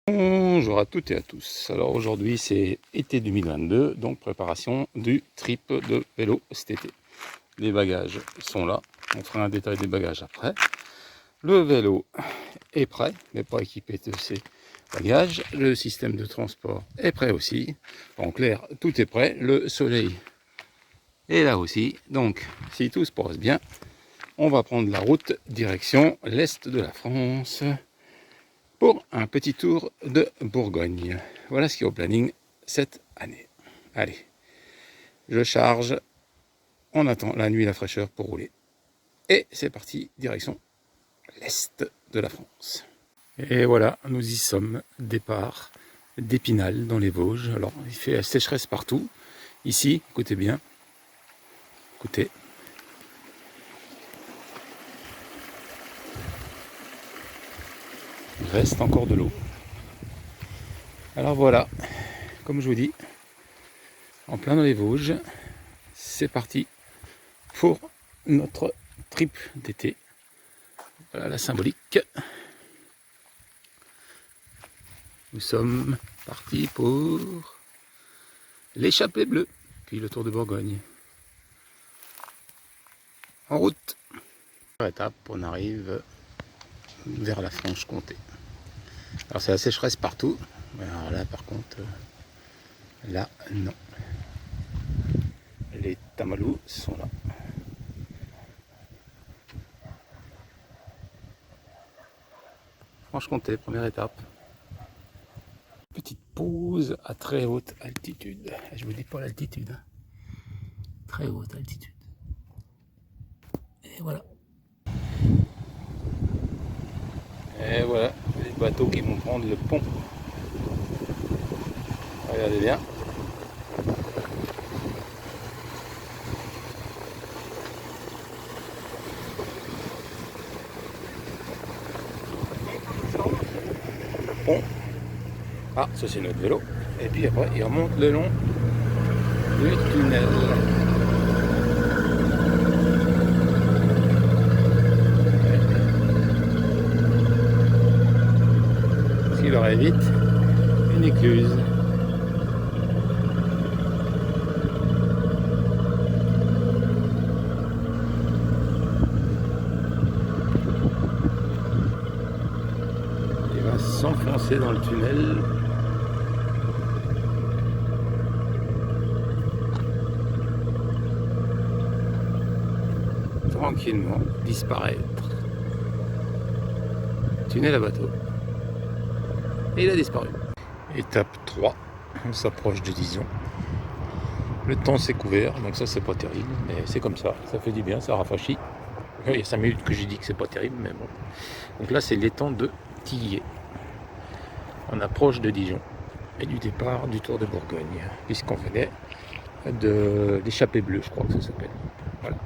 Bonjour à toutes et à tous. Alors aujourd'hui c'est été 2022, donc préparation du trip de vélo cet été. Les bagages sont là, on fera un détail des bagages après. Le vélo est prêt, mais pas équipé de ses bagages. Le système de transport est prêt aussi. En clair, tout est prêt. Le soleil est là aussi. Donc si tout se passe bien, on va prendre la route direction l'est de la France pour un petit tour de Bourgogne. Voilà ce qui est au planning cette année. Allez, je charge, on attend la nuit, la fraîcheur pour rouler. Et c'est parti, direction l'est de la France. Et voilà, nous y sommes, départ d'Épinal dans les Vosges. Alors, il fait la sécheresse partout. Ici, écoutez bien, écoutez. Il reste encore de l'eau. Alors voilà, comme je vous dis, en plein dans les Vosges, c'est parti pour notre trip d'été. Voilà la symbolique. Nous sommes partis pour l'échappée bleue, puis le tour de Bourgogne. En route. Étape, on arrive vers la Franche-Comté. Alors c'est la sécheresse partout. Alors là par contre, là non. Les tamalous sont là. Franche-Comté, première étape. Petite pause à très haute altitude. Je vous dis pas l'altitude. Très haute altitude. Et voilà. Et voilà, les bateaux qui vont prendre le pont. Regardez bien. Pont. Ah, ça c'est notre vélo. Et puis après, il remonte le long du tunnel. Ce qui leur évite une écluse. Il va s'enfoncer dans le tunnel. Tranquillement disparaître. Tunnel à bateau. Et il a disparu. Étape 3, on s'approche de Dijon. Le temps s'est couvert, donc ça c'est pas terrible, mais c'est comme ça fait du bien, ça rafraîchit. Il y a 5 minutes que j'ai dit que c'est pas terrible, mais bon. Donc là c'est l'étang de Tillier. On approche de Dijon et du départ du Tour de Bourgogne, puisqu'on venait de l'échappée bleue, je crois que ça s'appelle. Voilà.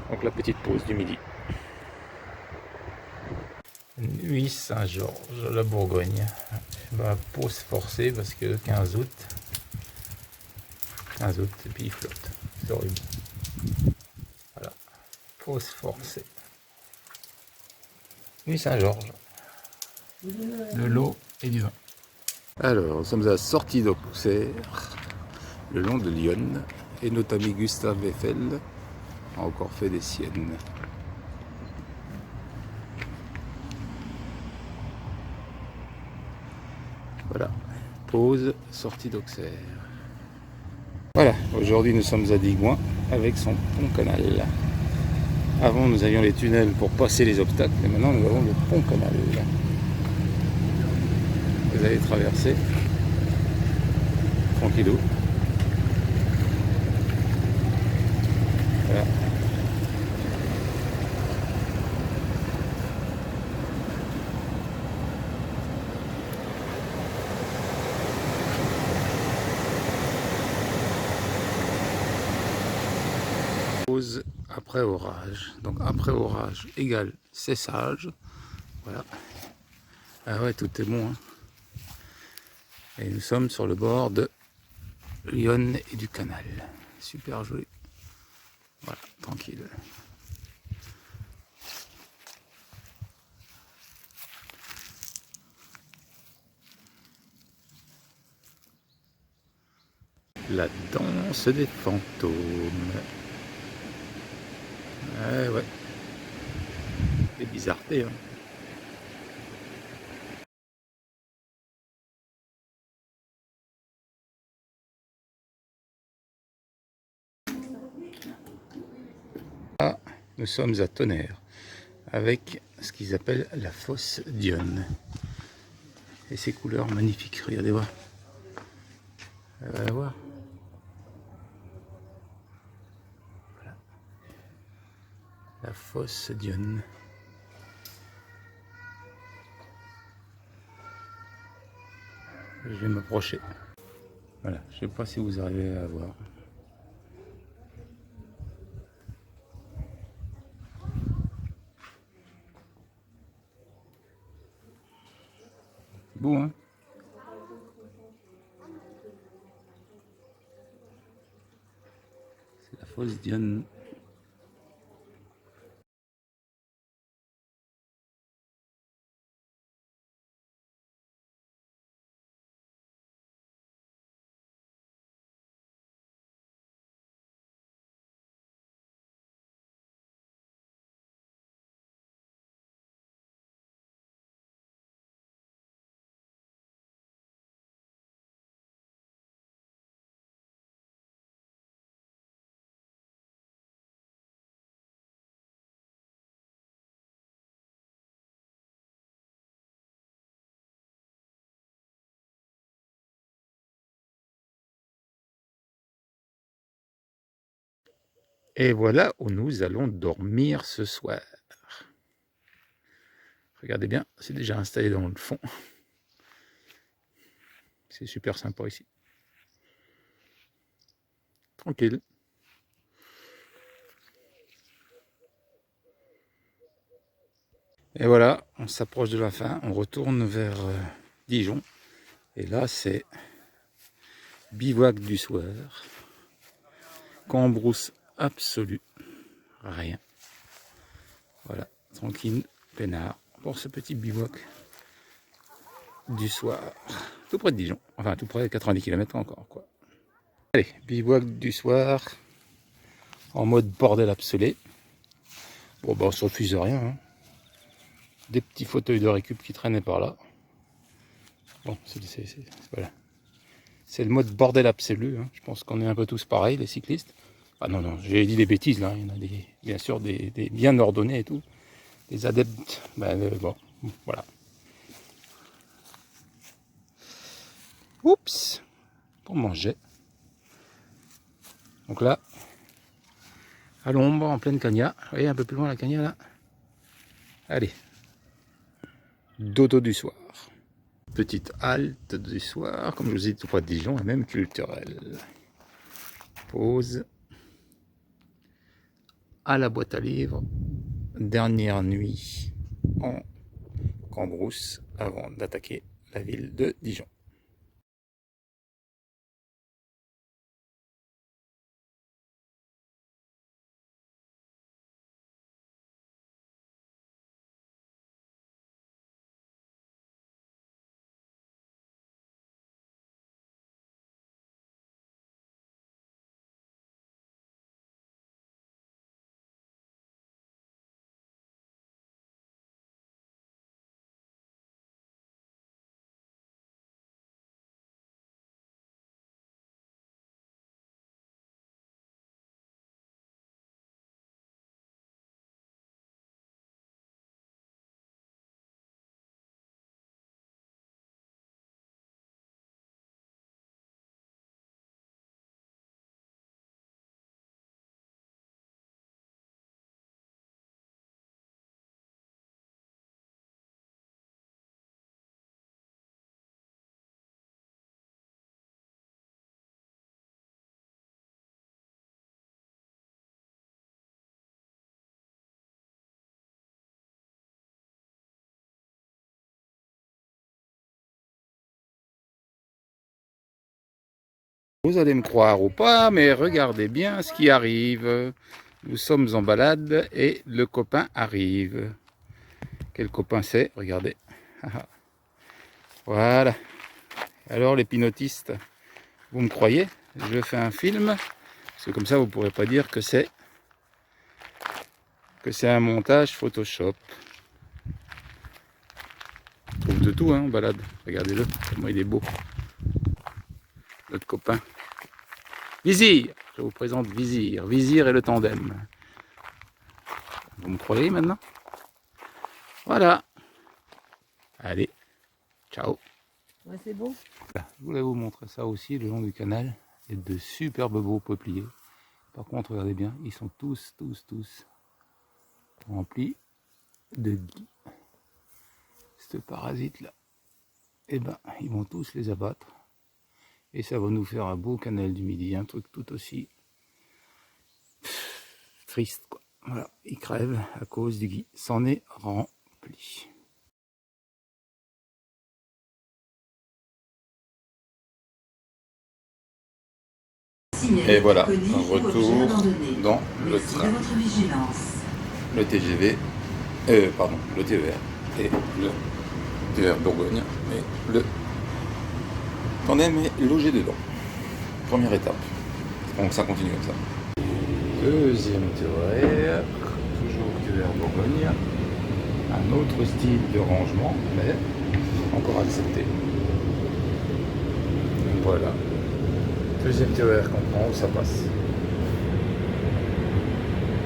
Donc la petite pause du midi. Nuit Saint-Georges, la Bourgogne. Pause forcée parce que 15 août, et puis il flotte. C'est horrible. Voilà. Pause forcée. Nuit Saint-Georges. De l'eau et du vin. Alors, nous sommes à la sortie d'Auxerre, le long de Lyon, et notre ami Gustave Eiffel a encore fait des siennes. Voilà, pause, sortie d'Auxerre. Voilà, aujourd'hui nous sommes à Digoin avec son pont-canal. Avant nous avions les tunnels pour passer les obstacles, et maintenant nous avons le pont-canal. Vous allez traverser tranquillou. Voilà. Pause après orage. Donc après orage égale cessage. Voilà. Ah ouais, tout est bon. Hein. Et nous sommes sur le bord de Lyon et du canal. Super joli. Voilà, tranquille. La danse des fantômes. Ouais. Des bizarretés, hein. Ah, nous sommes à Tonnerre, avec ce qu'ils appellent la fosse Dionne. Et ces couleurs magnifiques, regardez voir. Voir. Voilà. La fosse Dionne. Je vais m'approcher. Voilà, je ne sais pas si vous arrivez à voir. Beau, hein? C'est la fosse Dionne. Et voilà où nous allons dormir ce soir. Regardez bien, c'est déjà installé dans le fond. C'est super sympa ici. Tranquille. Et voilà, on s'approche de la fin. On retourne vers Dijon. Et là, c'est bivouac du soir. Cambrousse absolue. Rien. Voilà, tranquille, peinard pour ce petit bivouac du soir. Tout près de Dijon. Enfin, tout près de 90 km encore, quoi. Allez, bivouac du soir. En mode bordel absolu. Bon, bah, on se refuse rien, hein. Des petits fauteuils de récup qui traînaient par là. Bon, voilà. C'est le mode bordel absolu, hein. Je pense qu'on est un peu tous pareils, les cyclistes. Ah non, j'ai dit des bêtises là. Il y en a bien sûr des bien ordonnés et tout. Des adeptes. Bon, voilà. Oups, pour manger. Donc là, à l'ombre, en pleine cagna. Vous voyez un peu plus loin la cagna là. Allez, dodo du soir. Petite halte du soir, comme je vous ai dit, tout près de Dijon, et même culturelle. Pause. À la boîte à livres. Dernière nuit en Cambrousse avant d'attaquer la ville de Dijon. Vous allez me croire ou pas, mais regardez bien ce qui arrive. Nous sommes en balade et le copain arrive. Quel copain c'est? Regardez. Voilà. Alors les pinotistes, vous me croyez? je fais un film, parce que comme ça vous ne pourrez pas dire que c'est un montage Photoshop. On trouve de tout, hein, en balade. Regardez-le, comment il est beau. Notre copain. Vizir, je vous présente Vizir. Vizir et le tandem. Vous me croyez maintenant? Voilà. Allez, ciao. Ouais, c'est bon. Je voulais vous montrer ça aussi, le long du canal. Il y a de superbes beaux peupliers. Par contre, regardez bien, ils sont tous remplis de gui. Ce parasite là, eh ben, ils vont tous les abattre. Et ça va nous faire un beau canal du Midi, un truc tout aussi triste, quoi. Voilà, il crève à cause du gui. C'en est rempli. Et voilà, un retour dans le train, le TGV, pardon, le TER et le TER Bourgogne. Et le tandem est logé dedans. Première étape. Donc ça continue comme ça. Deuxième TER, toujours TER Bourgogne. Un autre style de rangement, mais encore accepté. Voilà. Deuxième TER qu'on prend, ça passe.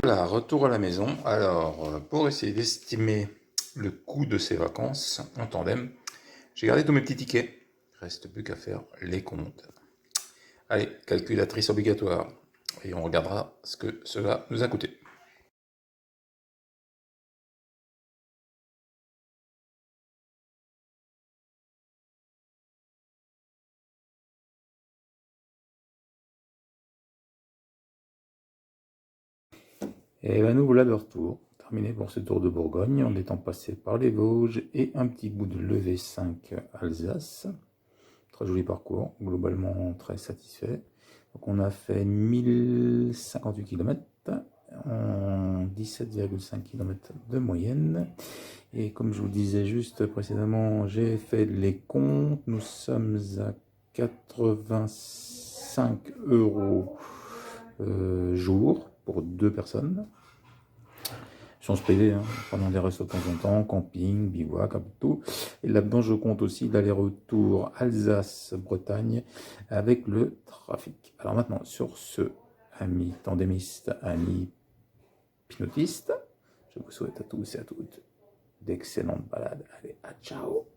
Voilà, retour à la maison. Alors, pour essayer d'estimer le coût de ces vacances en tandem, j'ai gardé tous mes petits tickets. Il ne reste plus qu'à faire les comptes. Allez, calculatrice obligatoire. Et on regardera ce que cela nous a coûté. Et ben nous voilà de retour. Terminé pour ce tour de Bourgogne, en étant passé par les Vosges et un petit bout de Levée 5 Alsace. Très joli parcours, globalement très satisfait. Donc on a fait 1058 km en 17,5 km de moyenne. Et comme je vous le disais juste précédemment, j'ai fait les comptes. Nous sommes à 85 € jour pour 2 personnes. Sans se payer, hein, pendant des restos de temps en temps, camping, bivouac, un peu tout. Et là-dedans, je compte aussi l'aller-retour Alsace-Bretagne avec le trafic. Alors maintenant, sur ce, amis tandémistes, amis pinotistes, je vous souhaite à tous et à toutes d'excellentes balades. Allez, à ciao!